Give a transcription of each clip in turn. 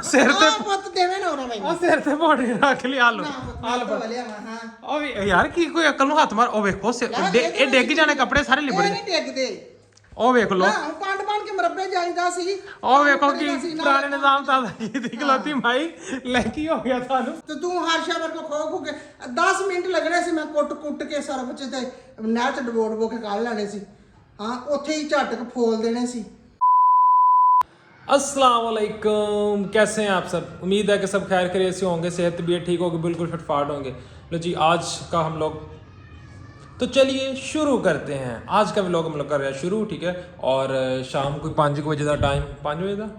ਸਿਰ ਤੇ ਪੁੱਤ ਦੇਵੇਂ ਨਾ ਉਹਨਾਂ ਮੈਨੂੰ ਆ ਸਿਰ ਤੇ ਪਾਣੀ ਰੱਖ ਲਈ ਆਲੂ ਹਾਂ ਉਹ ਵੀ ਯਾਰ ਕੀ ਕੋਈ ਅਕਲ ਨੂੰ ਹੱਥ ਮਾਰ ਉਹ ਵੇਖੋ ਇਹ ਡਿੱਗ ਜਾਣੇ ਕੱਪੜੇ ਸਾਰੇ ਲਿਬੜ ਨਹੀਂ ਡਿੱਗਦੇ ਉਹ ਵੇਖ ਲੋ ਹਾਂ ਪੰਡ ਬਣ ਕੇ ਮਰੱਬੇ ਜਾਈਦਾ ਸੀ ਉਹ ਵੇਖੋ ਕੀ ਪੁਰਾਣੇ ਨਿਜ਼ਾਮ ਤਾਂ ਦੀ ਗਲਤੀ ਭਾਈ ਲੈ ਕੀ ਹੋ ਗਿਆ ਤੁਹਾਨੂੰ ਤੇ ਤੂੰ ਹਰ ਸ਼ਬਰ ਕੋ ਖੋ ਕੇ 10 ਮਿੰਟ ਲੱਗਣੇ ਸੀ ਮੈਂ ਕੁੱਟ ਕੇ ਸਰਫ ਚ ਤੇ ਨਹਿਰ ਚ ਡਬੋ ਕੇ ਕੱਢ ਲੈਣੇ ਸੀ ਹਾਂ ਉੱਥੇ ਹੀ ਝਟਕ ਫੋਲ ਦੇਣੇ ਸੀ। अस्सलाम वालेकुम, कैसे हैं आप सब? उम्मीद है कि सब खैर खैरियत से होंगे, सेहत तबीयत ठीक होगी, बिल्कुल फिटफाट होंगे। लो जी आज का हम लोग तो चलिए शुरू करते हैं। आज का व्लॉग हम लोग कर रहे हैं शुरू, ठीक है। और शाम को 5 बजे का टाइम 5 बजे का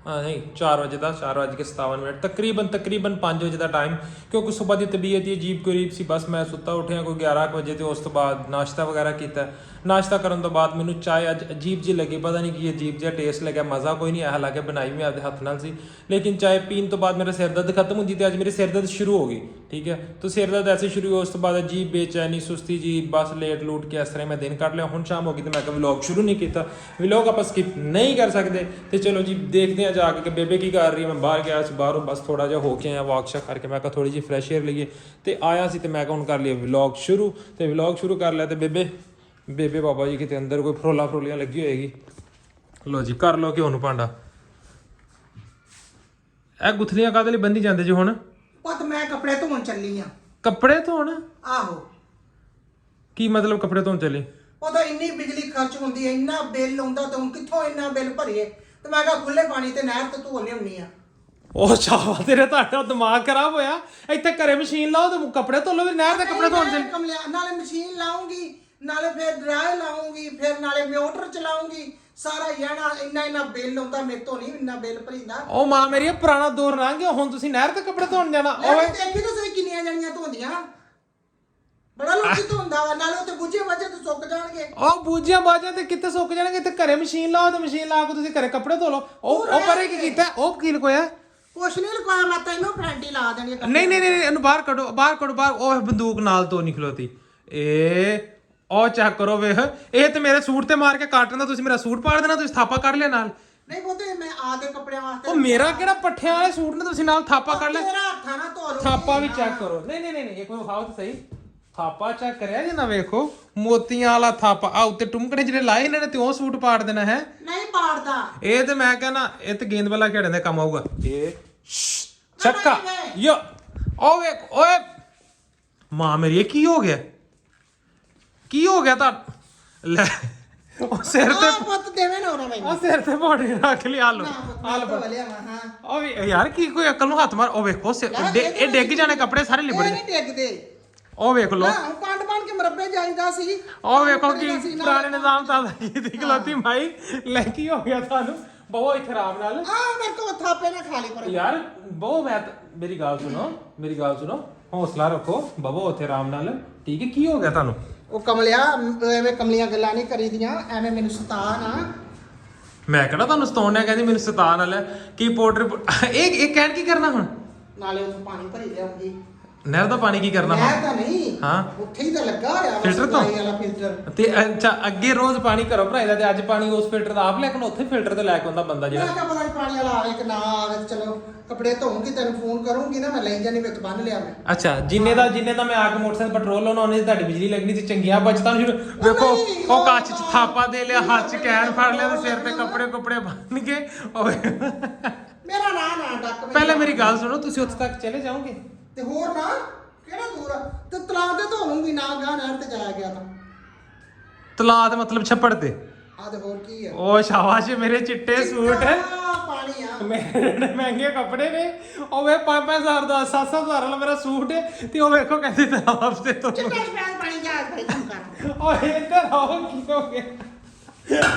हाँ नहीं 4 बजे का 4:57 तकरीबन 5 बजे का टाइम क्योंकि सुबह की तबीयत ही अजीब गरीब सी बस मैं सुता उठिया कोई 11 बजे तो उस तो बाद नाश्ता वगैरह किया। नाश्ता करने तो बाद मैंने चाय अज अजीब जी लगी, पता नहीं कि अजीब जहा टेस्ट लगे, मज़ा कोई नहीं आया, हालांकि बनाई मैं आपके हथ नाल सी, लेकिन चाय पीने तो बाद मेरा सिर दर्द खत्म होती थी, अज मेरी सिर दर्द शुरू हो गई, ठीक है। तो सिर दर्द ऐसे शुरू हुआ, उस तो बाद अजीब बेचैनी सुस्ती जी बस लेट लूट के इस तरह मैं दिन कट लिया। हुण शाम हो गई तो मैं व्लॉग शुरू नहीं किया, व्लॉग आप स्किप नहीं कर सकते। तो चलो जी देखते हैं जाके कि बेबे की कर रही है। मैं बाहर गया बाहरों बस थोड़ा जहा होके आया वॉक शॉक करके, मैं थोड़ी जी फ्रैश एयर लीए तो आया सी, तो मैं हुण कर लिया व्लॉग शुरू। तो व्लॉग शुरू कर लिया तो बेबे बाबा जी कितने अंदर कोई फरोला फरोलियां लगी होएगी। लो जी कर लो घ्यो नूं भांडा। ਇਹ ਗੁੱਥਲੀਆਂ ਕਾਹਦੇ ਲਈ ਬੰਦੀ ਜਾਂਦੇ ਜੀ ਹੁਣ? ਪੁੱਤ ਮੈਂ ਕੱਪੜੇ ਧੋਣ ਚੱਲੀ ਆ। ਕੱਪੜੇ ਧੋਣ? ਆਹੋ। ਕੀ ਮਤਲਬ ਕੱਪੜੇ ਧੋਣ ਚੱਲੀ? ਉਹਦਾ ਇੰਨੀ ਬਿਜਲੀ ਖਰਚ ਹੁੰਦੀ ਹੈ, ਇੰਨਾ ਬਿੱਲ ਆਉਂਦਾ, ਤੂੰ ਕਿੱਥੋਂ ਇੰਨਾ ਬਿੱਲ ਭਰੀਏ? ਤੇ ਮੈਂ ਕਿਹਾ ਖੁੱਲੇ ਪਾਣੀ ਤੇ ਨਹਿਰ ਤੇ ਧੋ ਲਿਆਉਣੀ ਆ। ਉਹ ਚਾਵਾ ਤੇਰੇ ਤੁਹਾਡਾ ਦਿਮਾਗ ਖਰਾਬ ਹੋਇਆ। ਇੱਥੇ ਘਰੇ ਮਸ਼ੀਨ ਲਾਓ ਤੇ ਕੱਪੜੇ ਧੋ ਲਓ, ਨਹਿਰ ਤੇ ਕੱਪੜੇ ਧੋਣ ਚੱਲੀ। ਨਾਲੇ ਮਸ਼ੀਨ ਲਾਉਂਗੀ, ਨਾਲੇ ਫਿਰ ਡਰਾਈ ਲਾਉਂਗੀ, ਫਿਰ ਨਾਲੇ ਮੋਟਰ ਚਲਾਉਂਗੀ, ਸਾਰਾ ਯਾਨਾ ਇੰਨਾ ਬਿੱਲ ਆਉਂਦਾ, ਮੇਰੇ ਤੋਂ ਨਹੀਂ ਇੰਨਾ ਬਿੱਲ ਭਰੀਦਾ। ਉਹ ਮਾਂ ਮੇਰੀ ਪੁਰਾਣਾ ਦੌਰ ਲੰਘ ਗਿਆ, ਹੁਣ ਤੁਸੀਂ ਨਹਿਰ ਤੇ ਕੱਪੜੇ ਧੋਣ ਜਾਣਾ। ਓਏ ਦੇਖੀ ਤਾਂ ਸਹੀ ਕਿੰਨੀਆਂ ਜਣੀਆਂ ਧੋਂਦੀਆਂ, ਬੜਾ ਲੋਕੀ ਧੋਂਦਾ ਵਾ, ਨਾਲੇ ਉੱਤੇ ਬੂਝੇ ਵਾਜੇ ਤੇ ਸੁੱਕ ਜਾਣਗੇ। ਉਹ ਬੂਝਿਆਂ ਬਾਜਾਂ ਤੇ ਕਿੱਥੇ ਸੁੱਕ ਜਾਣਗੇ? ਤੇ ਘਰੇ ਮਸ਼ੀਨ ਲਾਓ ਤੇ ਮਸ਼ੀਨ ਲਾ ਕੇ ਤੁਸੀਂ ਘਰੇ ਕੱਪੜੇ ਧੋ ਲਓ। ਉਹ ਪਰੇ ਕੀ ਕੀਤਾ? ਉਹ ਕੀ ਲਕੋਇਆ? ਕੁਛ ਨਹੀਂ ਲਕੋਇਆ, ਮੈਂ ਤੈਨੂੰ ਫਰੈਂਟੀ ਲਾ ਦੇਣੀ। ਨਹੀਂ ਇਹਨੂੰ ਬਾਹਰ ਕੱਢੋ ਬਾਹਰ। ਉਹ ਬੰਦੂਕ ਨਾਲ ਤੋਂ ਨਹੀਂ ਖਲੋਤੀ। ਉਹ ਚੈੱਕ ਕਰੋ ਵੇਖ, ਇਹ ਤੇ ਮੇਰੇ ਸੂਟ ਤੇ ਮਾਰ ਕੇ ਕਾਟਣ ਦਾ ਤੁਸੀਂ ਮੇਰਾ ਸੂਟ ਪਾੜ ਦੇਣਾ, ਤੁਸੀਂ ਥਾਪਾ ਕੱਢ ਲਿਆ ਨਾਲ। ਨਹੀਂ ਬੋਤੇ ਮੈਂ ਆਦੇ ਕੱਪੜਿਆਂ ਵਾਸਤੇ। ਉਹ ਮੇਰਾ ਕਿਹੜਾ ਪੱਠਿਆਂ ਵਾਲੇ ਸੂਟ ਨੇ ਤੁਸੀਂ ਨਾਲ ਥਾਪਾ ਕੱਢ ਲਿਆ? ਮੇਰਾ ਹੱਥਾਂ ਨਾਲ ਧੋ ਲਓ। ਥਾਪਾ ਵੀ ਚੈੱਕ ਕਰੋ। ਨਹੀਂ ਇੱਕ ਵਾਰ ਵਿਖਾਓ ਤਾਂ ਸਹੀ। ਥਾਪਾ ਚੈੱਕ ਕਰਿਆ ਜੇ ਨਾ ਵੇਖੋ, ਮੋਤੀਆਂ ਵਾਲਾ ਥਾਪਾ। ਆ ਉੱਤੇ ਟੁਮਕੜੇ ਜਿਹੜੇ ਲਾਏ ਇਹਨਾਂ ਨੇ ਤੇ ਉਹ ਸੂਟ ਪਾੜ ਦੇਣਾ ਹੈ। ਨਹੀਂ ਪਾੜਦਾ ਇਹ ਤੇ ਮੈਂ ਕਹਿੰਦਾ ਇਹ ਤੇ ਗੇਂਦ ਵਾਲਾ ਖੇਡਣ ਦੇ ਕੰਮ ਆਊਗਾ। ਇਹ ਚੱਕਾ ਯੋ ਓ ਵੇਖ ਓਏ ਮਾਂ ਮੇਰੀ, ਇਹ ਕੀ ਹੋ ਗਿਆ? ਕੀ ਹੋ ਗਿਆ ਤਾਂ ਲੈ ਉਹ ਸਿਰ ਤੇ ਪੁੱਤ ਦੇਵੇਂ ਨਾ ਉਹਨਾਂ ਮੈਨੂੰ। ਉਹ ਸਿਰ ਤੇ ਪਾਣੀ ਰੱਖ ਲਈ ਆਲੂ ਉਹ ਵੀ ਯਾਰ ਕੀ ਕੋਈ ਅਕਲ ਨੂੰ ਹੱਥ ਮਾਰ। ਉਹ ਵੇਖੋ ਇਹ ਡਿੱਗ ਜਾਣੇ ਕੱਪੜੇ ਸਾਰੇ ਲਿਬੜ ਨਹੀਂ ਡਿੱਗਦੇ। ਉਹ ਵੇਖ ਲੋ ਪੰਡ ਬਣ ਕੇ ਮਰੱਬੇ ਜਾਈਦਾ ਸੀ। ਉਹ ਵੇਖੋ ਕੀ ਪੁਰਾਣੇ ਨਿਜ਼ਾਮ ਤਾਂ ਦੀ ਗਲਤੀ ਭਾਈ ਲੈ ਕੀ ਹੋ ਗਿਆ ਤੁਹਾਨੂੰ? ਬਹੁ ਇੱਥੇ ਆਰਾਮ ਨਾਲ ਮੇਰੇ ਕੋਲ ਥਾਪੇ ਨਾ ਖਾ ਲਈ ਪਰ ਯਾਰ ਬਹੁ ਮੈਂ ਮੇਰੀ ਗੱਲ ਸੁਣੋ ਹੌਸਲਾ ਰੱਖੋ ਬਹੁ ਉੱਥੇ ਆਰਾਮ ਨਾਲ, ਠੀਕ ਹੈ। ਕੀ ਹੋ ਗਿਆ ਤੁਹਾਨੂੰ? ਉਹ ਕਮਲਿਆ ਐਵੇਂ ਕਮਲੀਆਂ ਗੱਲਾਂ ਨਹੀਂ ਕਰੀਦੀਆਂ, ਐਵੇਂ ਮੈਨੂੰ ਸਤਾ ਨਾ। ਮੈਂ ਕਿਹੜਾ ਤੁਹਾਨੂੰ ਸਤਾਉਣ ਡਿਆ? ਕਹਿੰਦੀ ਮੈਨੂੰ ਸਤਾ ਨਾਲ ਕੀ ਪਾਊਡਰ ਇਹ ਕਹਿਣ ਕੀ ਕਰਨਾ ਹੁਣ? ਨਾਲੇ ਉਹ ਪਾਣੀ ਭਰੀ ਲਿਆਉਂਗੀ। ਨਹਿਰ ਦਾ ਪਾਣੀ ਕੀ ਕਰਨਾ? ਨਹਿਰ ਤਾਂ ਨਹੀਂ, ਹਾਂ ਉੱਥੇ ਹੀ ਤਾਂ ਲੱਗਾ ਹੋਇਆ ਫਿਲਟਰ ਤੋਂ ਵਾਲਾ ਫਿਲਟਰ। ਤੇ ਅੱਛਾ ਅੱਗੇ ਰੋਜ਼ ਪਾਣੀ ਘਰੋਂ ਭਰਾਈਦਾ ਤੇ ਅੱਜ ਪਾਣੀ ਉਸ ਫਿਲਟਰ ਦਾ ਆਪ ਲੈ ਕੇ ਉੱਥੇ ਫਿਲਟਰ ਤੇ ਲੈ ਕੇ ਆਉਂਦਾ ਬੰਦਾ ਜਿਹੜਾ। ਮੈਂ ਕਿਹਾ ਪਤਾ ਨਹੀਂ ਪਾਣੀ ਵਾਲਾ ਆਵੇ ਕਿ ਨਾ ਆਵੇ। ਚਲੋ ਕੱਪੜੇ ਧੋਉਂਗੀ, ਤੈਨੂੰ ਫੋਨ ਕਰੂੰਗੀ ਨਾ, ਮੈਂ ਲਈ ਜਾਣੀ ਵਿੱਚ ਬੰਨ ਲਿਆ ਮੈਂ। ਅੱਛਾ ਜਿੰਨੇ ਦਾ ਮੈਂ ਆ ਕੇ ਮੋਟਰਸਾਈਕਲ ਪੈਟਰੋਲ ਲਾਉਣਾ ਉਹਨੇ ਤੁਹਾਡੀ ਬਿਜਲੀ ਲੱਗਣੀ ਤੇ ਚੰਗੀਆਂ ਬਚਤਾਂ ਸ਼ੁਰੂ। ਵੇਖੋ ਉਹ ਕੱਚ ਚ ਥਾਪਾ ਦੇ ਲਿਆ, ਹੱਥ ਚ ਕੈਨ ਫੜ ਲਿਆ ਤੇ ਸਿਰ ਤੇ ਕੱਪੜੇ ਬੰਨ ਕੇ। ਮੇਰਾ ਨਾ ਡੱਕ। ਪਹਿਲਾਂ ਮੇਰੀ ਗੱਲ ਸੁਣੋ, ਤੁਸੀਂ ਉੱਥੇ ਤੱਕ ਚਲੇ ਜਾਓਗੇ ਤੇ ਹੋਰ ਨਾ ਕਿਹੜਾ ਦੂਰ ਆ? ਤੇ ਤਲਾਬ ਤੇ ਧੋਵਾਂਗੀ ਨਾ, ਗਾਂ ਨਹਿਰ ਤੇ ਜਾਇਆ ਗਿਆ ਤਾਂ। ਤਲਾਅ ਤੇ ਮਤਲਬ ਛੱਪੜ ਤੇ? ਆ ਤੇ ਹੋਰ ਕੀ ਆ? ਉਹ ਸ਼ਾਬਾਸ਼ ਮੇਰੇ ਚਿੱਟੇ ਸੂਟ ਪਾਣੀ ਆ। ਮੇਰੇ ਮਹਿੰਗੇ ਕੱਪੜੇ ਨੇ। ਉਹ ਵੇ 5-5 ਦਾ 7-7 ਵਾਲਾ ਮੇਰਾ ਸੂਟ ਹੈ ਤੇ ਉਹ ਵੇਖੋ ਕਹਿੰਦੇ ਤਲਾਬ ਤੇ ਤੋਂ ਚਿੱਟੇ ਸਪੈਨ ਪਾਣੀ ਜਾ ਕੇ ਕੰਮ ਕਰ। ਓਏ ਇੱਧਰ ਆਓ, ਕੀ ਹੋ ਗਿਆ?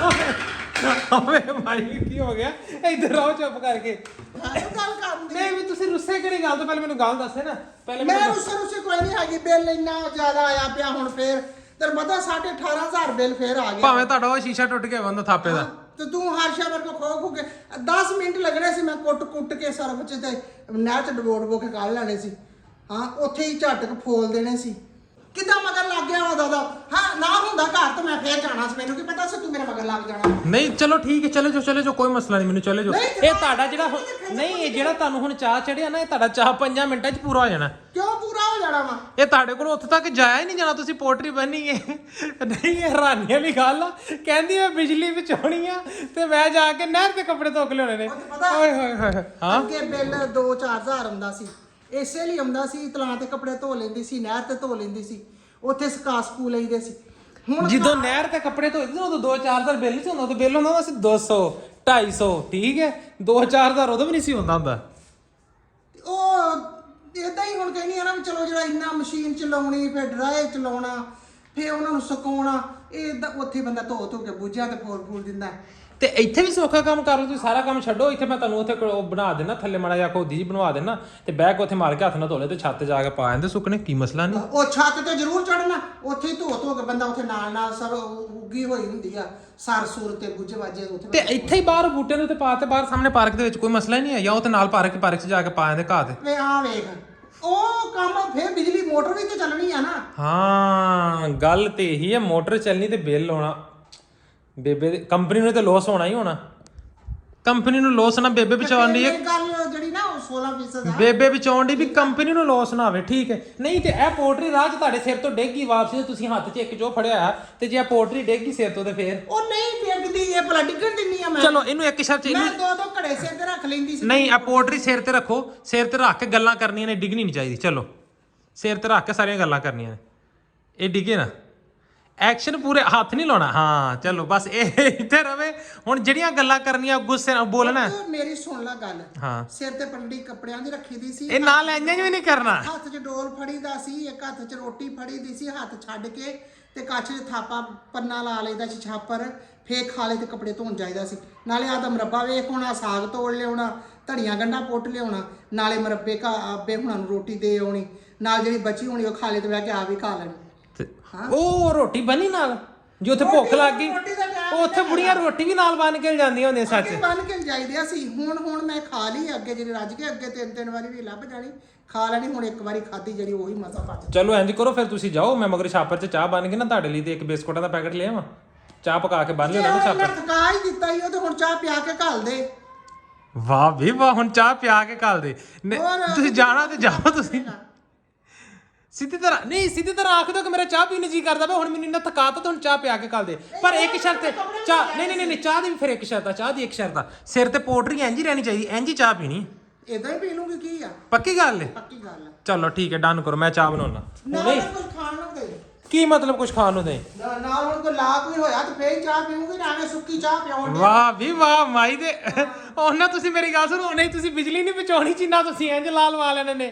ਓਏ ਭਾਈ ਕੀ ਹੋ ਗਿਆ? ਇੱਧਰ ਆਓ ਚੁੱਪ ਕਰਕੇ। ਗੱਲ ਕਰਨ ਦੀ ਨਹੀਂ ਵੀ ਤੁਸੀਂ ਰੁੱਸੇ ਕਿਹੜੀ ਗੱਲ ਤੋਂ? ਪਹਿਲੇ ਮੈਨੂੰ ਗੱਲ ਦੱਸੇ ਨਾ ਪਹਿਲੇ। ਮੈਂ ਰੁੱਸੇ ਕੋਈ ਨਹੀਂ ਹੈਗੀ। ਬਿੱਲ ਇੰਨਾ ਜ਼ਿਆਦਾ ਆਇਆ ਪਿਆ ਹੁਣ ਫੇਰ ਤੇਰੇ ਪਤਾ 18,500 ਬਿੱਲ ਫੇਰ ਆ ਗਿਆ। ਭਾਵੇਂ ਤੁਹਾਡਾ ਉਹ ਸ਼ੀਸ਼ਾ ਟੁੱਟ ਗਿਆ ਬੰਦਾ ਥਾਪੇ ਦਾ। ਤੇ ਤੂੰ ਹਰ ਸ਼ਬਰ ਕੋ ਖੋ ਕੇ 10 ਮਿੰਟ ਲੱਗਣੇ ਸੀ ਮੈਂ ਕੁੱਟ ਕੇ ਸਰਫ ਚ ਤੇ ਨਹਿਰ ਚ ਡਬੋ ਕੇ ਕੱਢ ਲੈਣੇ ਸੀ। ਹਾਂ ਉੱਥੇ ਹੀ ਝਟਕ ਫੋਲ ਦੇਣੇ ਸੀ। ਕਿੱਦਾਂ ਮਗਰ ਲੱਗ ਗਿਆ ਉਹਦਾ ਦਾ ਹਾਂ ਨਾ ਹੁੰਦਾ ਘਰ ਤਾਂ ਮੈਂ ਫੇਰ ਜਾਣਾ ਸੀ ਮੈਨੂੰ ਕੀ ਪਤਾ ਸੀ ਤੂੰ ਮੇਰੇ ਮਗਰ ਲੱਗ ਜਾਣਾ ਨਹੀਂ ਚਲੋ ਠੀਕ ਹੈ ਚਲੇ ਜੋ ਕੋਈ ਮਸਲਾ ਨਹੀਂ ਮੈਨੂੰ ਚਲੇ ਜੋ ਨਹੀਂ, ਇਹ ਤੁਹਾਡਾ ਜਿਹੜਾ ਨਹੀਂ ਇਹ ਜਿਹੜਾ ਤੁਹਾਨੂੰ ਹੁਣ ਚਾਹ ਚੜਿਆ ਨਾ ਇਹ ਤੁਹਾਡਾ ਚਾਹ 5 ਮਿੰਟਾਂ 'ਚ ਪੂਰਾ ਹੋ ਜਾਣਾ ਕਿਉਂ ਪੂਰਾ ਹੋ ਜਾਣਾ ਵਾ ਇਹ ਤੁਹਾਡੇ ਕੋਲ ਉੱਥੇ ਤੱਕ ਜਾਇਆ ਹੀ ਨਹੀਂ ਜਾਣਾ ਤੁਸੀਂ ਪੋਟਰੀ ਬੰਨੀ ਹੈ ਨਹੀਂ ਇਹ ਹੈਰਾਨੀ ਵਾਲੀ ਗੱਲ ਆ ਕਹਿੰਦੀ ਮੈਂ ਬਿਜਲੀ ਵਿੱਚ ਆਉਣੀ ਆ ਤੇ ਮੈਂ ਜਾ ਕੇ ਨਹਿਰ ਤੇ ਕੱਪੜੇ ਧੋ ਕੇ ਲਿਆਉਣੇ ਨੇ ਓਏ ਹੋਏ ਹੋਏ ਹਾਂ ਅੱਗੇ ਬਿੱਲ 2-4000 ਆਉਂਦਾ ਸੀ ਇਸੇ ਲਈ ਆਉਂਦਾ ਸੀ ਤਲਾਂ ਤੇ ਕੱਪੜੇ ਧੋ ਲੈਂਦੀ ਸੀ ਨਹਿਰ ਤੇ ਧੋ ਲੈਂਦੀ ਸੀ ਉੱਥੇ ਸਕਾ ਸਕੂ ਲਈਦੇ ਸੀ ਹੁਣ ਜਦੋਂ ਨਹਿਰ ਤੇ ਕੱਪੜੇ ਧੋਦੇ ਸੀ ਉਦੋਂ 2-4 ਬਿੱਲ ਸੀ ਉਦੋਂ ਬਿੱਲ ਹੁੰਦਾ ਸੀ 200 250 ਠੀਕ ਹੈ 2-4 ਉਦੋਂ ਵੀ ਨਹੀਂ ਸੀ ਹੁੰਦਾ ਉਹ ਇਦਾਂ ਹੀ ਹੁਣ ਕਹਿੰਦੀ ਆ ਨਾ ਵੀ ਚਲੋ ਜਿਹੜਾ ਇੰਨਾ ਮਸ਼ੀਨ ਚਲਾਉਣੀ ਫਿਰ ਡਰਾਈ ਚਲਾਉਣਾ ਫਿਰ ਉਹਨਾਂ ਨੂੰ ਸੁਕਾਉਣਾ ਇਹ ਉੱਥੇ ਬੰਦਾ ਧੋ ਕੇ ਬੂਝਿਆ ਤੇ ਫੋਲ ਦਿੰਦਾ ਤੇ ਇੱਥੇ ਵੀ ਸੌਖਾ ਕੰਮ ਕਰ ਲਓ ਤੁਸੀਂ ਸਾਰਾ ਕੰਮ ਛੱਡੋ ਇੱਥੇ ਮੈਂ ਤੁਹਾਨੂੰ ਉੱਥੇ ਉਹ ਬਣਾ ਦੇਣਾ ਥੱਲੇ ਮਾੜਾ ਜਿਹਾ ਖੋਦੀ ਜੀ ਬਣਵਾ ਦੇਣਾ ਤੇ ਬਹਿ ਕੇ ਉੱਥੇ ਮਾਰ ਕੇ ਹੱਥ ਨਾਲ ਧੋ ਲੈ ਤੇ ਛੱਤ ਜਾ ਕੇ ਪਾ ਜਾਂਦੇ ਸੁੱਕਣੇ ਕੀ ਮਸਲਾ ਨਹੀਂ ਉਹ ਛੱਤ ਤੇ ਜ਼ਰੂਰ ਚੜਨਾ ਉੱਥੇ ਹੀ ਧੋ ਕੇ ਬੰਦਾ ਉੱਥੇ ਨਾਲ ਸਭ ਉੱਗੀ ਹੋਈ ਹੁੰਦੀ ਆ ਸਰ ਸੂਰ ਤੇ ਬੁੱਝ ਵਾਜੇ ਉੱਥੇ ਤੇ ਇੱਥੇ ਹੀ ਬਾਹਰ ਬੂਟਿਆਂ ਦੇ ਉੱਤੇ ਪਾ ਤੇ ਬਾਹਰ ਸਾਹਮਣੇ ਪਾਰਕ ਦੇ ਵਿੱਚ ਕੋਈ ਮਸਲਾ ਹੀ ਨਹੀਂ ਹੈ ਜਾਂ ਉਹ ਤੇ ਨਾਲ ਪਾਰਕ 'ਚ ਜਾ ਕੇ ਪਾ ਜਾਂਦੇ ਘਾਹ ਤੇ ਵੇ ਆ ਵੇਖ ਉਹ ਕੰਮ ਫਿਰ ਬਿਜਲੀ ਮੋਟਰ ਵੀ ਤੇ ਚੱਲਣੀ ਆ ਨਾ ਹਾਂ ਗੱਲ ਤੇ ਇਹੀ ਹੈ ਮੋਟਰ ਚੱਲਣੀ ਤੇ ਬਿੱਲ ਆਉਣਾ ਬੇਬੇ ਦੀ ਕੰਪਨੀ ਨੂੰ ਤੇ ਲੋਸ ਹੋਣਾ ਹੀ ਹੋਣਾ ਕੰਪਨੀ ਨੂੰ ਲੋਸ ਨਾ ਬੇਬੇ ਬਚਾਉਣ ਦੀ ਇਹ ਗੱਲ ਜਿਹੜੀ ਨਾ ਉਹ 16% ਆ ਬੇਬੇ ਬਚਾਉਣ ਦੀ ਵੀ ਕੰਪਨੀ ਨੂੰ ਲੋਸ ਨਾ ਆਵੇ ਠੀਕ ਹੈ ਨਹੀਂ ਤੇ ਇਹ ਪੋਲਟਰੀ ਰਾਜ ਤੁਹਾਡੇ ਸਿਰ ਤੋਂ ਡੇਗੀ ਵਾਪਸ ਤੁਸੀਂ ਹੱਥ 'ਚ ਇੱਕ ਜੋ ਫੜਿਆ ਤੇ ਜੇ ਇਹ ਪੋਲਟਰੀ ਡੇਗੀ ਸਿਰ ਤੋਂ ਤੇ ਫੇਰ ਉਹ ਨਹੀਂ ਡਿੱਗਦੀ ਇਹ ਭਲਾ ਡਿੱਗਣ ਦਿੰਨੀ ਆ ਮੈਂ ਚਲੋ ਇਹਨੂੰ ਇੱਕ ਸ਼ਰਤ ਮੈਂ ਦੋ ਘੜੇ ਸਿਰ ਤੇ ਰੱਖ ਲੈਂਦੀ ਸੀ ਨਹੀਂ ਆ ਪੋਲਟਰੀ ਸਿਰ ਤੇ ਰੱਖੋ ਸਿਰ ਤੇ ਰੱਖ ਕੇ ਗੱਲਾਂ ਕਰਨੀਆਂ ਨੇ ਡਿੱਗਣੀ ਨਹੀਂ ਚਾਹੀਦੀ ਚਲੋ ਸਿਰ ਤੇ ਰੱਖ ਕੇ ਸਾਰੀਆਂ ਗੱਲਾਂ ਕਰਨੀਆਂ ਨੇ ਇਹ ਡਿੱਗੇ ਨਾ ਐਕਸ਼ਨ ਪੂਰੇ ਹੱਥ ਨਹੀਂ ਲਾਉਣਾ ਹਾਂ ਚਲੋ ਬਸ ਇਹ ਇੱਥੇ ਰਵੇ ਹੁਣ ਜਿਹੜੀਆਂ ਗੱਲਾਂ ਕਰਨੀਆਂ ਗੁੱਸੇ ਨਾਲ ਬੋਲਣਾ ਮੇਰੀ ਸੁਣ ਲੈ ਗੱਲ ਹਾਂ ਸਿਰ ਤੇ ਪੰਡੀ ਕੱਪੜਿਆਂ ਦੀ ਰੱਖੀ ਦੀ ਸੀ ਇਹ ਨਾਲ ਇੰਜ ਵੀ ਨਹੀਂ ਕਰਨਾ ਹੱਥ 'ਚ ਡੋਲ ਫੜੀਦਾ ਸੀ ਇੱਕ ਹੱਥ 'ਚ ਰੋਟੀ ਫੜੀਦੀ ਸੀ ਹੱਥ ਛੱਡ ਕੇ ਤੇ ਕੱਚ 'ਚ ਥਾਪਾ ਪੰਨਾ ਲਾ ਲਈਦਾ ਸੀ ਛਾਪਰ ਫੇਰ ਖਾ ਲਏ ਤੇ ਕੱਪੜੇ ਧੋਣ ਜਾਈਦਾ ਸੀ ਨਾਲੇ ਆ ਤਾਂ ਮਰੱਬਾ ਵੇਖ ਹੋਣਾ ਸਾਗ ਤੋੜ ਲਿਆਉਣਾ ਧੜੀਆਂ ਗੰਢਾ ਪੁੱਟ ਲਿਆਉਣਾ ਨਾਲੇ ਮਰੱਬੇ ਆਬੇ ਹੁਣਾਂ ਨੂੰ ਰੋਟੀ ਦੇ ਆਉਣੀ ਨਾਲ ਜਿਹੜੀ ਬਚੀ ਹੋਣੀ ਉਹ ਖਾ ਲੇ ਤੇ ਬਹਿ ਕੇ ਆ ਵੀ ਖਾ ਲੈਣੀ ਉਹ ਰੋਟੀ ਬਣੀ ਨਾਲ ਜੇ ਉੱਥੇ ਭੁੱਖ ਲੱਗ ਗਈ ਉੱਥੇ ਬੁੜੀਆਂ ਰੋਟੀ ਵੀ ਨਾਲ ਬਣ ਕੇ ਜਾਂਦੀਆਂ ਹੁੰਦੀਆਂ ਸੱਚ ਬਣ ਕੇ ਜਾਈਦੇ ਸੀ ਹੁਣ ਮੈਂ ਖਾ ਲਈ ਅੱਗੇ ਜਿਹੜੇ ਰੱਜ ਕੇ ਅੱਗੇ ਤਿੰਨ ਵਾਰੀ ਵੀ ਲੱਭ ਜਾਣੀ ਖਾ ਲੈਣੀ ਹੁਣ ਇੱਕ ਵਾਰੀ ਖਾਧੀ ਜਿਹੜੀ ਉਹੀ ਮਜ਼ਾ ਪਾ ਚਲੋ ਇੰਜ ਕਰੋ ਫਿਰ ਤੁਸੀਂ ਜਾਓ ਮੈਂ ਮਗਰ ਛਾਪਰ 'ਚ ਚਾਹ ਬਣ ਕੇ ਨਾ ਤੁਹਾਡੇ ਲਈ ਤੇ ਇੱਕ ਬਿਸਕੁਟਾਂ ਦਾ ਪੈਕਟ ਲਿਆਵਾਂ ਚਾਹ ਪਕਾ ਕੇ ਬੰਨ ਲਿਆ ਨਾ ਛਾਪਰ ਥਕਾ ਹੀ ਦਿੱਤਾ ਹੀ ਉਹ ਤੇ ਹੁਣ ਚਾਹ ਪਿਆ ਕੇ ਘੱਲ ਦੇ ਵਾਹ ਵੀ ਵਾਹ ਹੁਣ ਚਾਹ ਪਿਆ ਕੇ ਘੱਲ ਦੇ ਤੁਸੀਂ ਜਾਣਾ ਤੇ ਜਾਓ ਤੁਸੀਂ ਸਿੱਧੀ ਤਰ੍ਹਾਂ ਆਖ ਦੋ ਕਿ ਮੇਰਾ ਚਾਹ ਪੀਣ ਜੀ ਕਰਦਾ ਵਾ ਹੁਣ ਮੈਨੂੰ ਇੰਨਾ ਥਕਾਤਾ ਤੇ ਹੁਣ ਚਾਹ ਪਿਆ ਕੇ ਘੱਲ ਦੇ ਪਰ ਇੱਕ ਸ਼ਰਤ ਚਾਹ ਨਹੀਂ ਚਾਹ ਦੀ ਵੀ ਫਿਰ ਇੱਕ ਸ਼ਰਤ ਆ ਚਾਹ ਦੀ ਇੱਕ ਸ਼ਰਤ ਆ ਸਿਰ ਤੇ ਪੋਟਰੀ ਇੰਜ ਹੀ ਰਹਿਣੀ ਚਾਹੀਦੀ ਇੰਜ ਹੀ ਚਾਹ ਪੀਣੀ ਇਦਾਂ ਹੀ ਪੀ ਲੂੰਗੀ ਕੀ ਆ ਪੱਕੀ ਗੱਲ ਹੈ ਪੱਕੀ ਗੱਲ ਆ ਚਲੋ ਠੀਕ ਹੈ ਡਨ ਕਰੋ ਮੈਂ ਚਾਹ ਬਣਾਉਣਾ ਨਹੀਂ ਕੁਝ ਖਾਣ ਨੂੰ ਦੇ ਕੀ ਮਤਲਬ ਕੁਝ ਖਾਣ ਨੂੰ ਦੇ ਨਾਲ ਹੁਣ ਕੋਈ ਲਾਭ ਨਹੀਂ ਹੋਇਆ ਤੇ ਫੇਰ ਚਾਹ ਪੀਉਂਗੀ ਨਾ ਐਵੇਂ ਸੁੱਕੀ ਚਾਹ ਪਿਆਉਣ ਵਾਹ ਵੀ ਵਾਹ ਮਾਈ ਦੇ ਉਹਨਾਂ ਤੁਸੀਂ ਮੇਰੀ ਗੱਲ ਸੁਣੋ ਨਹੀਂ ਤੁਸੀਂ ਬਿਜਲੀ ਨਹੀਂ ਬਚਾਉਣੀ ਜਿੰਨਾ ਤੁਸੀਂ ਇੰਜ ਲਾਲ ਵਾ ਲੈਣੇ ਨੇ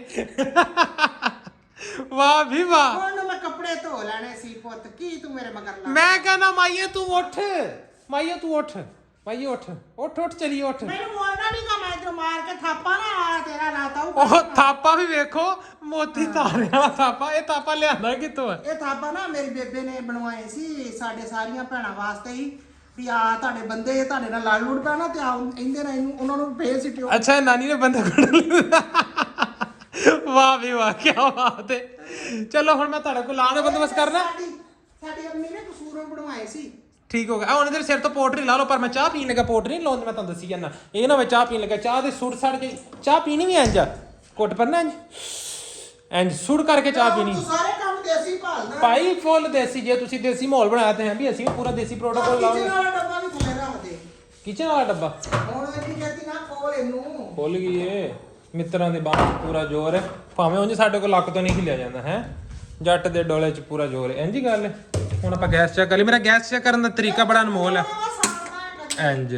ਵਾਹ ਵੀ ਵਾਹ ਹੁਣ ਮੈਂ ਕੱਪੜੇ ਧੋ ਲੈਣੇ ਸੀ ਪੁੱਤ ਕੀ ਤੂੰ ਮੇਰੇ ਮਗਰ ਲਾ ਮੈਂ ਕਹਿੰਦਾ ਮਾਈਏ ਤੂੰ ਉੱਠ ਮਾਈਏ ਤੂੰ ਉੱਠ ਮਾਈਏ ਉੱਠ ਚਲੀ ਉੱਠ ਮੈਨੂੰ ਬੋਲਣਾ ਨਹੀਂ ਕਾ ਮੈਂ ਇਧਰ ਮਾਰ ਕੇ ਥਾਪਾ ਨਾ ਆ ਤੇਰਾ ਰਾਤਾ ਉਹ ਥਾਪਾ ਵੀ ਵੇਖੋ ਮੋਤੀ ਤਾਰੇ ਵਾਲਾ ਥਾਪਾ ਇਹ ਥਾਪਾ ਲਿਆਂਦਾ ਕਿੱਥੋਂ ਹੈ ਇਹ ਥਾਪਾ ਨਾ ਮੇਰੀ ਬੇਬੇ ਨੇ ਬਣਵਾਏ ਸੀ ਸਾਡੇ ਸਾਰੀਆਂ ਭੈਣਾਂ ਵਾਸਤੇ ਹੀ ਵੀ ਆ ਤੁਹਾਡੇ ਬੰਦੇ ਤੁਹਾਡੇ ਨਾਲ ਲੜ ਲੁੜ ਪੈਣਾ ਤੇ ਆ ਇਹਦੇ ਨਾਲ ਇਹਨੂੰ ਉਹਨਾਂ ਨੂੰ ਫੇਰ ਸਿੱਟਿਓ ਅੱਛਾ ਨਾਨੀ ਨੇ ਬੰਦਾ ਕੱਢ ਵਾਹ ਵੀ ਵਾਹ ਕੀ ਬਾਤ ਹੈ ਚਲੋ ਹੁਣ ਮੈਂ ਤੁਹਾਡੇ ਕੋਲ ਲਾਣ ਦਾ ਬੰਦੋਬਸਤ ਕਰਨਾ ਸਾਡੀ ਅੰਮੀ ਨੇ ਕਸੂਰੋਂ ਬਣਵਾਏ ਸੀ ਠੀਕ ਹੋ ਗਿਆ ਉਹਨੇ ਦੇ ਸਿਰ ਤੋਂ ਪੋਟਰੀ ਲਾ ਲਓ ਪਰ ਮੈਂ ਚਾਹ ਪੀਣ ਲੱਗਾ ਪੋਟਰੀ ਨਹੀਂ ਲਾਉਂਦਾ ਮੈਂ ਤੁਹਾਨੂੰ ਦੱਸੀ ਜਾਂਦਾ ਇਹ ਨਾ ਮੈਂ ਚਾਹ ਪੀਣ ਲੱਗਾ ਚਾਹ ਦੇ ਸੁੱਟ ਸੜ ਕੇ ਚਾਹ ਪੀਣੀ ਵੀ ਇੰਜ ਘੁੱਟ ਪਰਨਾ ਇੰਜ ਸੁੱਟ ਕਰਕੇ ਚਾਹ ਪੀਣੀ ਸਾਰੇ ਕੰਮ ਦੇਸੀ ਭਾਲਦਾ ਭਾਈ ਫੁੱਲ ਦੇਸੀ ਜੇ ਤੁਸੀਂ ਦੇਸੀ ਮਾਹੌਲ ਬਣਾਇਆ ਤੇ ਹੈ ਵੀ ਅਸੀਂ ਵੀ ਪੂਰਾ ਦੇਸੀ ਪ੍ਰੋਟੋਕੋਲ ਲਾਉਂਗੇ ਕਿਚਨ ਵਾਲਾ ਡੱਬਾ ਵੀ ਥੱਲੇ ਰੱਖ ਦੇ ਕਿਚਨ ਵਾਲਾ ਡੱਬਾ ਹੁਣ ਇਹ ਕਹਿੰਦੀ ਨਾ ਖੋਲ ਇਹਨੂੰ ਖੁੱਲ ਗਈ ਏ ਮਿੱਤਰਾਂ ਦੇ ਬਾਹਾਂ 'ਚ ਪੂਰਾ ਜ਼ੋਰ ਹੈ ਭਾਵੇਂ ਉਂਝ ਸਾਡੇ ਕੋਲ ਲੱਕ ਤੋਂ ਨਹੀਂ ਹਿੱਲਿਆ ਜਾਂਦਾ ਹੈ ਜੱਟ ਦੇ ਡੋਲੇ 'ਚ ਪੂਰਾ ਜ਼ੋਰ ਹੈ ਇੰਜ ਹੀ ਗੱਲ ਹੈ ਹੁਣ ਆਪਾਂ ਗੈਸ ਚੈੱਕ ਕਰ ਲਈ ਮੇਰਾ ਗੈਸ ਚੈੱਕ ਕਰਨ ਦਾ ਤਰੀਕਾ ਬੜਾ ਅਨਮੋਲ ਹੈ ਇੰਜ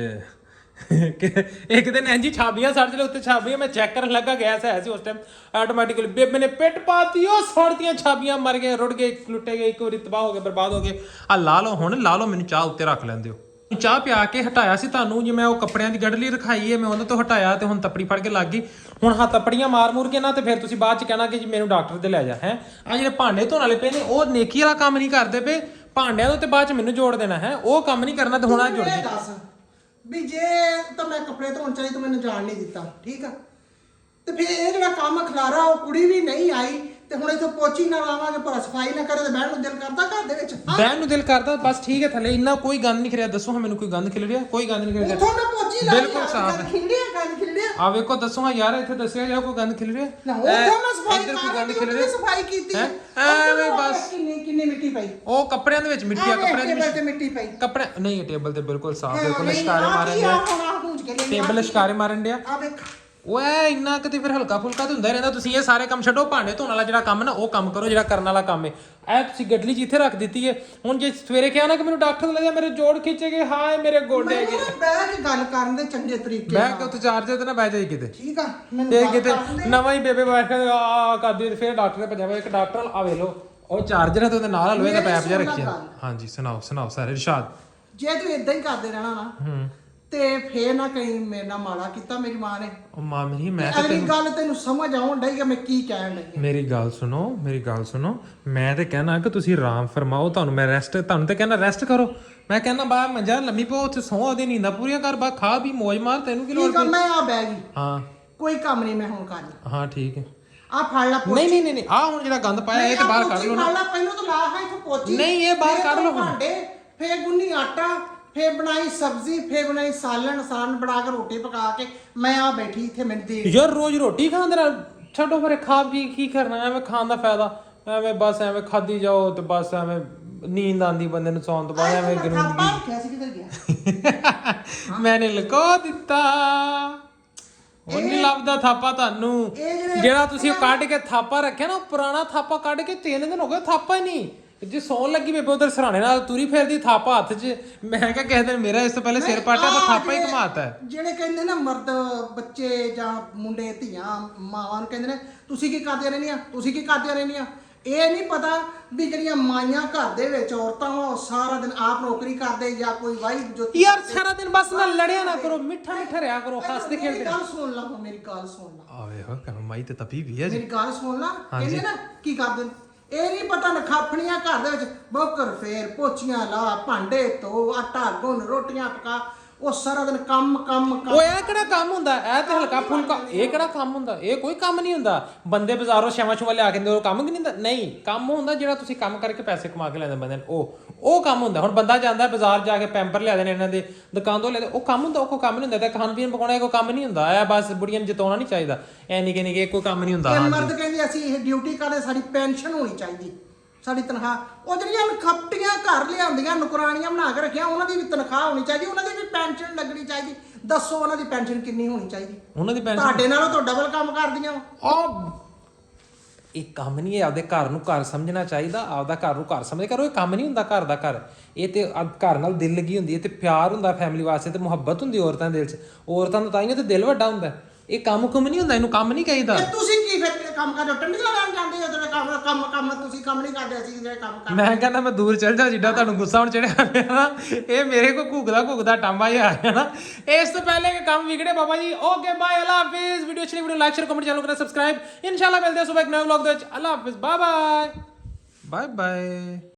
ਇੱਕ ਦਿਨ ਇੰਜ ਹੀ ਛਾਬੀਆਂ ਸੜ ਚਲੇ ਉੱਤੇ ਛਾਬੀਆਂ ਮੈਂ ਚੈੱਕ ਕਰਨ ਲੱਗਾ ਗੈਸ ਹੈ ਸੀ ਉਸ ਟਾਈਮ ਆਟੋਮੈਟਿਕਲੀ ਬੇਬੇ ਨੇ ਪਿੱਟ ਪਾਤੀ ਉਹ ਸੜਦੀਆਂ ਛਾਬੀਆਂ ਮਰ ਗਏ ਰੁੜ ਗਏ ਲੁੱਟੇ ਗਏ ਇੱਕ ਵਾਰੀ ਤਬਾਹ ਹੋ ਗਏ ਬਰਬਾਦ ਹੋ ਗਏ ਆ ਲਾ ਲਓ ਹੁਣ ਲਾ ਲਓ ਮੈਨੂੰ ਚਾਹ ਉੱਤੇ ਰੱਖ ਲੈਂਦੇ ਹੋ ਚਾਹ ਪਿਆ ਕੇ ਹਟਾਇਆ ਸੀ ਤੁਹਾਨੂੰ ਜਿਵੇਂ ਉਹ ਕੱਪੜਿਆਂ ਦੀ ਗੜਲੀ ਰਖਾਈ ਹੈ ਮੈਂ ਉਹਨਾਂ ਤੋਂ ਹਟਾਇਆ ਤੇ ਹੁਣ ਤੱਪੜੀ ਫੜ ਕੇ ਲੱਗ ਗਈ ਹੁਣ ਹਾਂ ਤੱਪੜੀਆਂ ਮਾਰ ਮੂਰ ਕੇ ਨਾ ਤੇ ਫਿਰ ਤੁਸੀਂ ਬਾਅਦ ਚ ਕਹਿਣਾ ਕਿ ਜੀ ਮੈਨੂੰ ਡਾਕਟਰ ਤੇ ਲੈ ਜਾ ਹੈ ਆ ਜਿਹੜੇ ਭਾਂਡੇ ਧੋਣ ਵਾਲੇ ਪਏ ਨੇ ਉਹ ਨੇਕੀ ਵਾਲਾ ਕੰਮ ਨਹੀਂ ਕਰਦੇ ਪਏ ਭਾਂਡਿਆਂ ਦੇ ਉੱਤੇ ਬਾਅਦ ਚ ਮੈਨੂੰ ਜੋੜ ਦੇਣਾ ਹੈ ਉਹ ਕੰਮ ਨਹੀਂ ਕਰਨਾ ਤੇ ਹੁਣ ਆ ਜੁੜ ਗਿਆ ਵੀ ਜੇ ਤਾਂ ਮੈਂ ਕੱਪੜੇ ਧੋਣ ਚਲੀ ਤੂੰ ਮੈਨੂੰ ਜਾਣ ਨਹੀਂ ਦਿੱਤਾ ਠੀਕ ਆ ਤੇ ਫਿਰ ਇਹ ਜਿਹੜਾ ਕੰਮ ਖਲਾਰਾ ਉਹ ਕੁੜੀ ਵੀ ਨਹੀਂ ਆਈ ਤੇ ਹੁਣ ਇੱਥੋਂ ਪੋਚੀ ਨਾ ਲਾਵਾਂਗੇ ਪਰ ਸਫਾਈ ਨਾ ਕਰੇ ਤੇ ਬਹਿਣ ਨੂੰ ਦਿਲ ਕਰਦਾ ਘਰ ਦੇ ਵਿੱਚ ਬਹਿਣ ਨੂੰ ਦਿਲ ਕਰਦਾ ਬਸ ਠੀਕ ਹੈ ਥੱਲੇ ਇੰਨਾ ਕੋਈ ਗੰਦ ਨਹੀਂ ਖਿਰਿਆ ਦੱਸੋ ਹਾਂ ਮੈਨੂੰ ਕੋਈ ਗੰਦ ਖਿਲ ਰਿਹਾ ਕੋਈ ਗੰਦ ਨਹੀਂ ਖਿਲ ਰਿਹਾ ਉੱਥੋਂ ਨਾ ਪੋਚੀ ਲਾ ਬਿਲਕੁਲ ਸਾਫ਼ ਹੈ ਗੰਦ ਖਿਲੜਿਆ ਆ ਵੇਖੋ ਦੱਸੋ ਹਾਂ ਯਾਰ ਇੱਥੇ ਦੱਸਿਆ ਜਾ ਕੋਈ ਗੰਦ ਖਿਲ ਰਿਹਾ ਨਾ ਉੱਥੋਂ ਮੈਂ ਸਫਾਈ ਇੱਧਰ ਕੋਈ ਕਰ ਗੰਦ ਰਹੀ ਖਿਲ ਹਾਂ ਰਿਹਾ ਸਫਾਈ ਕੀਤੀ ਹੈਂ? ਐਵੇਂ ਬਸ ਕਿੰਨੀ ਮਿੱਟੀ ਪਈ ਉਹ ਕੱਪੜਿਆਂ ਦੇ ਵਿੱਚ ਮਿੱਟੀ ਆ ਕੱਪੜਿਆਂ ਦੇ ਟੇਬਲ ਵਿੱਚ ਤੇ ਮਿੱਟੀ ਪਈ ਕੱਪੜੇ ਨਹੀਂ ਟੇਬਲ ਤੇ ਬਿਲਕੁਲ ਸਾਫ਼ ਹੈ ਕੋਈ ਨਹੀਂ, ਸ਼ਿਕਾਰੇ ਆਹ ਮਾਰਨ ਕੀ ਡਿਆ ਆ ਹੁਣ ਆਹ ਹੂੰਜ ਕੇ ਲਿਆਈ, ਟੇਬਲ ਸ਼ਿਕਾਰੇ ਮਾਰਨ ਡਿਆ ਆ ਵੇਖ ਓਏ ਇੰਨਾ ਕਿਤੇ ਫਿਰ ਹਲਕਾ ਫੁਲਕਾ ਤੇ ਹੁੰਦਾ ਹੀ ਰਹਿੰਦਾ ਤੁਸੀਂ ਇਹ ਸਾਰੇ ਕੰਮ ਛੱਡੋ ਭਾਂਡੇ ਧੋਣ ਵਾਲਾ ਜਿਹੜਾ ਕੰਮ ਨਾ ਉਹ ਕੰਮ ਕਰੋ ਜਿਹੜਾ ਕਰਨ ਵਾਲਾ ਕੰਮ ਹੈ ਇਹ ਤੁਸੀਂ ਗੱਡਲੀ ਚ ਇੱਥੇ ਰੱਖ ਦਿੱਤੀ ਹੈ ਹੁਣ ਜੇ ਸਵੇਰੇ ਕਿਹਾ ਨਾ ਕਿ ਮੈਨੂੰ ਡਾਕਟਰ ਲੱਗਿਆ ਮੇਰੇ ਜੋੜ ਖਿੱਚੇ ਗਏ ਹਾਏ ਮੇਰੇ ਗੋਡੇ ਗਏ ਬਹਿ ਕੇ ਗੱਲ ਕਰਨ ਦੇ ਚੰਗੇ ਤਰੀਕੇ ਬਹਿ ਕੇ ਉੱਥੇ ਚਾਰਜਰ ਤੇ ਨਾ ਬਹਿ ਜਾਈ ਕਿਤੇ ਠੀਕ ਆ ਮੈਨੂੰ ਤੇ ਗੱਲ ਕਿਤੇ ਕਰਨ ਦੇ। ਨਵਾਂ ਹੀ ਬੇਬੇ ਬੈਠ ਕੇ ਆ ਕਰਦੀ ਫਿਰ ਡਾਕਟਰ ਦੇ ਭੱਜਿਆ ਇੱਕ ਡਾਕਟਰ ਆ ਵੇਖ ਲਓ ਉਹ ਚਾਰਜਰ ਹੈ ਤੇ ਉਹਦੇ ਨਾਲ ਲੋਹੇ ਦਾ ਮੇਰੀ ਪੈਪ ਜਿਹਾ ਸੁਣ ਲਾ ਰੱਖਿਆ ਗੱਲ। ਹਾਂਜੀ ਸੁਣਾਓ ਸਾਰੇ ਇਰਸ਼ਾਦ ਜੇ ਤੂੰ ਇਦਾਂ ਹੀ ਕਰਦੇ ਰਹਿਣਾ ਨਾ ਤੇ ਫੇਰ ਨਾ ਕਹੀਂ ਮੇਰੇ ਨਾਲ ਮਾੜਾ ਕੀਤਾ ਮੇਰੀ ਮਾਂ ਨੇ ਉਹ ਮਾਂ ਨਹੀਂ ਮੈਂ ਤੇ ਅਗਲੀ ਗੱਲ ਤੈਨੂੰ ਸਮਝ ਆਉਣ ਡਈ ਕਿ ਮੈਂ ਕੀ ਕਹਿਣ ਡਈ ਮੇਰੀ ਗੱਲ ਸੁਣੋ ਮੈਂ ਤੇ ਕਹਿਣਾ ਕਿ ਤੁਸੀਂ ਆਰਾਮ ਫਰਮਾਓ ਤੁਹਾਨੂੰ ਮੈਂ ਤੁਹਾਨੂੰ ਤੇ ਕਹਿਣਾ ਰੈਸਟ ਕਰੋ ਮੈਂ ਕਹਿਣਾ ਬਾ ਮੰਜਾ ਲੰਮੀ ਪਓ ਉੱਥੇ ਸੌਂ ਉਹਦੀ ਨੀਂਦਾਂ ਪੂਰੀਆਂ ਕਰ ਬਾ ਖਾ ਵੀ ਮौज ਮਾਰ ਤੈਨੂੰ ਕੀ ਲੋੜ ਠੀਕ ਆ ਮੈਂ ਆ ਬਹਿ ਗਈ ਹਾਂ ਕੋਈ ਕੰਮ ਨਹੀਂ ਮੈਂ ਹੁਣ ਕਰਨਾ ਹਾਂ ਠੀਕ ਹੈ ਆ ਫੜ ਲਾ ਨਹੀਂ ਆ ਹੁਣ ਜਿਹੜਾ ਗੰਦ ਪਾਇਆ ਇਹ ਤੇ ਬਾਹਰ ਕੱਢ ਲਓ ਨਾ ਫੜ ਲਾ ਪਹਿਲਾਂ ਤਾਂ ਲਾ ਹਾਂ ਇੱਥੋਂ ਪੋਚੀ ਨਹੀਂ, ਇਹ ਬਾਹਰ ਫੇਰ ਕੱਢ ਲਓ ਹੁਣ। ਭਾਂਡੇ ਫੇਰ ਗੁੰਨੀ ਆਟਾ ਫੇਰ ਬਣਾਈ ਸਬਜ਼ੀ ਫੇਰ ਬਣਾਈ ਸਾਲਣ ਬਣਾ ਕੇ ਰੋਟੀ ਪਕਾ ਕੇ ਮੈਂ ਆ ਬੈਠੀ ਇੱਥੇ ਮੈਨੂੰ ਦੇ ਯਾਰ ਰੋਜ਼ ਰੋਟੀ ਖਾਣ ਦੇ ਨਾਲ ਛੱਡੋ ਫਿਰ ਖਾ ਪੀ ਕੀ ਕਰਨਾ ਐਵੇਂ ਖਾਣ ਦਾ ਫਾਇਦਾ ਐਵੇਂ ਬਸ ਐਵੇਂ ਖਾਦੀ ਜਾਓ ਤੇ ਬਸ ਐਵੇਂ ਨੀਂਦ ਆਂਦੀ ਬੰਦੇ ਨੂੰ ਸੌਣ ਤੋਂ ਬਾਅਦ ਐਵੇਂ ਥਾਪਾ ਰੱਖਿਆ ਸੀ ਕਿੱਧਰ ਗਿਆ ਮੈਨੇ ਲੁਕੋ ਦਿੱਤਾ ਉਹ ਨਹੀਂ ਲੱਭਦਾ ਥਾਪਾ ਤੁਹਾਨੂੰ ਜਿਹੜਾ ਤੁਸੀਂ ਉਹ ਕੱਢ ਕੇ ਥਾਪਾ ਰੱਖਿਆ ਨਾ ਉਹ ਪੁਰਾਣਾ ਥਾਪਾ ਕੱਢ ਕੇ 3 ਦਿਨ ਹੋ ਗਏ ਥਾਪਾ ਹੀ ਨਹੀਂ ਜੇ ਸੌਣ ਲੱਗੀ ਬੇਬੇ ਉਧਰ ਸਰਾਣੇ ਨਾਲ ਤੁਰੀ ਫਿਰਦੀ ਥਾਪਾ ਹੱਥ 'ਚ ਮੈਂ ਕਿਹਾ ਕਿਸੇ ਦਿਨ ਮੇਰਾ ਇਸ ਤੋਂ ਪਹਿਲੇ ਸਿਰ ਪਾਟਿਆ ਪਰ ਥਾਪਾ ਹੀ ਘਮਾਤਾ ਹੈ ਜਿਹੜੇ ਕਹਿੰਦੇ ਨਾ ਮਰਦ ਬੱਚੇ ਜਾਂ ਮੁੰਡੇ ਧੀਆਂ ਮਾਵਾਂ ਨੂੰ ਕਹਿੰਦੇ ਨੇ ਤੁਸੀਂ ਕੀ ਕਰਦੀਆਂ ਰਹਿੰਦੀਆਂ ਇਹ ਨਹੀਂ ਪਤਾ ਵੀ ਜਿਹੜੀਆਂ ਮਾਈਆਂ ਘਰ ਦੇ ਵਿੱਚ ਔਰਤਾਂ ਵਾ ਉਹ ਸਾਰਾ ਦਿਨ ਆਪ ਨੌਕਰੀ ਕਰਦੇ ਜਾਂ ਕੋਈ ਵਾਈ ਜੋ ਯਾਰ ਸਾਰਾ ਦਿਨ ਬਸ ਨਾ ਲੜਿਆ ਨਾ ਕਰੋ ਮਿੱਠਾ ਰਿਆ ਕਰੋ ਹੱਸਦੇ ਖੇਡਦੇ ਗੱਲ ਸੁਣ ਲਾ ਮੇਰੀ ਗੱਲ ਸੁਣ ਲਾ ਆਵੇ ਹੋ ਕਹ ਮਾਈ ਤੇ ਤਪੀ ਵੀ ਹੈ ਜੀ ਮੇਰੀ ਗੱਲ ਸੁਣ ਲਾ ਕਹਿੰਦੇ ਨਾ ਕੀ ਕਰਦੇ ਨੇ ਇਹ ਨਹੀਂ ਪਤਾ ਨਖਾਫਣੀਆਂ ਘਰ ਦੇ ਵਿੱਚ ਬੋਕਰ ਫੇਰ ਪੋਚੀਆਂ ਲਾ ਭਾਂਡੇ ਧੋ ਆਟਾ ਗੁੰਨ ਰੋਟੀਆਂ ਪਕਾ ਉਹ ਸਾਰਾ ਦਿਨ ਕੰਮ ਉਹ ਇਹ ਕਿਹੜਾ ਕੰਮ ਹੁੰਦਾ ਇਹ ਤੇ ਹਲਕਾ ਫੁਲਕਾ ਇਹ ਕਿਹੜਾ ਕੰਮ ਹੁੰਦਾ ਇਹ ਕੋਈ ਕੰਮ ਨਹੀਂ ਹੁੰਦਾ ਬੰਦੇ ਬਾਜ਼ਾਰੋਂ ਛਾਵਾਂ ਲਿਆ ਕੇ ਉਹ ਕੰਮ ਕਿ ਨਹੀਂ ਹੁੰਦਾ ਨਹੀਂ ਕੰਮ ਹੁੰਦਾ ਜਿਹੜਾ ਤੁਸੀਂ ਕੰਮ ਕਰਕੇ ਪੈਸੇ ਕਮਾ ਕੇ ਲੈਂਦੇ ਬੰਦੇ ਨੂੰ ਉਹ ਕੰਮ ਹੁੰਦਾ ਹੁਣ ਬੰਦਾ ਜਾਂਦਾ ਬਾਜ਼ਾਰ ਜਾ ਕੇ ਪੈਂਪਰ ਲਿਆ ਦੇਣੇ ਇਹਨਾਂ ਦੇ ਦੁਕਾਨ ਤੋਂ ਲਿਆਦੇ ਉਹ ਕੰਮ ਹੁੰਦਾ ਉਹ ਕੋਈ ਕੰਮ ਨਹੀਂ ਹੁੰਦਾ ਤੇ ਖਾਣ ਪੀਣ ਪਕਾਉਣਾ ਕੋਈ ਕੰਮ ਨਹੀਂ ਹੁੰਦਾ ਇਹ ਬਸ ਬੁੜੀਆਂ ਨੂੰ ਜਿਤਾਉਣਾ ਨਹੀਂ ਚਾਹੀਦਾ ਐ ਨਿੱਕੇ ਕੋਈ ਕੰਮ ਨਹੀਂ ਹੁੰਦਾ ਮਰਦ ਕਹਿੰਦੇ ਅਸੀਂ ਇਹ ਡਿਊਟੀ ਕਰਦੇ ਸਾਡੀ ਪੈਨਸ਼ਨ ਹੋਣੀ ਚਾਹੀਦੀ ਸਾਡੀ ਤਨਖਾਹ ਉਹ ਜਿਹੜੀਆਂ ਖੱਪਟੀਆਂ ਘਰ ਲਿਆਉਂਦੀਆਂ ਨੁਕਰਾਣੀਆਂ ਬਣਾ ਕੇ ਰੱਖੀਆਂ ਉਹਨਾਂ ਦੀ ਵੀ ਤਨਖਾਹ ਹੋਣੀ ਚਾਹੀਦੀ ਉਹਨਾਂ ਦੀ ਵੀ ਪੈਨਸ਼ਨ ਲੱਗਣੀ ਚਾਹੀਦੀ ਦੱਸੋ ਉਹਨਾਂ ਦੀ ਪੈਨਸ਼ਨ ਕਿੰਨੀ ਹੋਣੀ ਚਾਹੀਦੀ ਉਹਨਾਂ ਦੀ ਪੈਨਸ਼ਨ ਤੁਹਾਡੇ ਨਾਲੋਂ ਤਾਂ ਡਬਲ ਕੰਮ ਕਰਦੀਆਂ ਉਹ ਇਹ ਕੰਮ ਨਹੀਂ ਹੈ ਆਪਦੇ ਘਰ ਨੂੰ ਘਰ ਸਮਝਣਾ ਚਾਹੀਦਾ ਆਪਦਾ ਘਰ ਨੂੰ ਘਰ ਸਮਝ ਕਰੋ ਇਹ ਕੰਮ ਨਹੀਂ ਹੁੰਦਾ ਘਰ ਦਾ ਘਰ ਇਹ ਤੇ ਘਰ ਨਾਲ ਦਿਲ ਲੱਗੀ ਹੁੰਦੀ ਹੈ ਤੇ ਪਿਆਰ ਹੁੰਦਾ ਫੈਮਿਲੀ ਵਾਸਤੇ ਤੇ ਮੁਹੱਬਤ ਹੁੰਦੀ ਔਰਤਾਂ ਦੇ ਦਿਲ 'ਚ ਔਰਤਾਂ ਦਾ ਤਾਂ ਹੀ ਤੇ ਦਿਲ ਵੱਡਾ ਹੁੰਦਾ ਇਹ ਕੰਮ ਨਹੀਂ ਹੁੰਦਾ ਇਹਨੂੰ ਕੰਮ ਨਹੀਂ ਕਹੀਦਾ ਤੁਸੀਂ ਕੀ ਫਿਰ ਕੰਮ ਕਰਦੇ ਹੋ ਟੰਡੀਆਂ ਲਾਣ ਜਾਂਦੇ ਹੋ ਜਿਹੜੇ ਕੰਮ ਤੁਸੀਂ ਕੰਮ ਨਹੀਂ ਕਰਦੇ ਅਸੀਂ ਜਿਹੜੇ ਕੰਮ ਕਰਦੇ ਮੈਂ ਕਹਿੰਦਾ ਮੈਂ ਦੂਰ ਚੱਲ ਜਾ ਜਿੱਡਾ ਤੁਹਾਨੂੰ ਗੁੱਸਾ ਹੁਣ ਚੜਿਆ ਪਿਆ ਨਾ ਇਹ ਮੇਰੇ ਕੋ ਘੁੱਗਦਾ ਟਾਂਬਾ ਹੀ ਆ ਗਿਆ ਨਾ ਇਸ ਤੋਂ ਪਹਿਲੇ ਕਿ ਕੰਮ ਵਿਗੜੇ ਬਾਬਾ ਜੀ ਓਕੇ ਬਾਏ ਅੱਲਾ ਹਾਫਿਜ਼ ਵੀਡੀਓ ਅੱਛੀ ਲੱਗੀ video like share comment channel ਕਰਨਾ ਸਬਸਕ੍ਰਾਈਬ ਇਨਸ਼ਾਅੱਲਾ ਮਿਲਦੇ ਹਾਂ ਸੁਬਹ ਇੱਕ ਨਵੇਂ ਵਲੌਗ ਦੇ ਵਿੱਚ ਅੱਲਾ ਹਾਫਿਜ਼ ਬਾਏ ਬਾਏ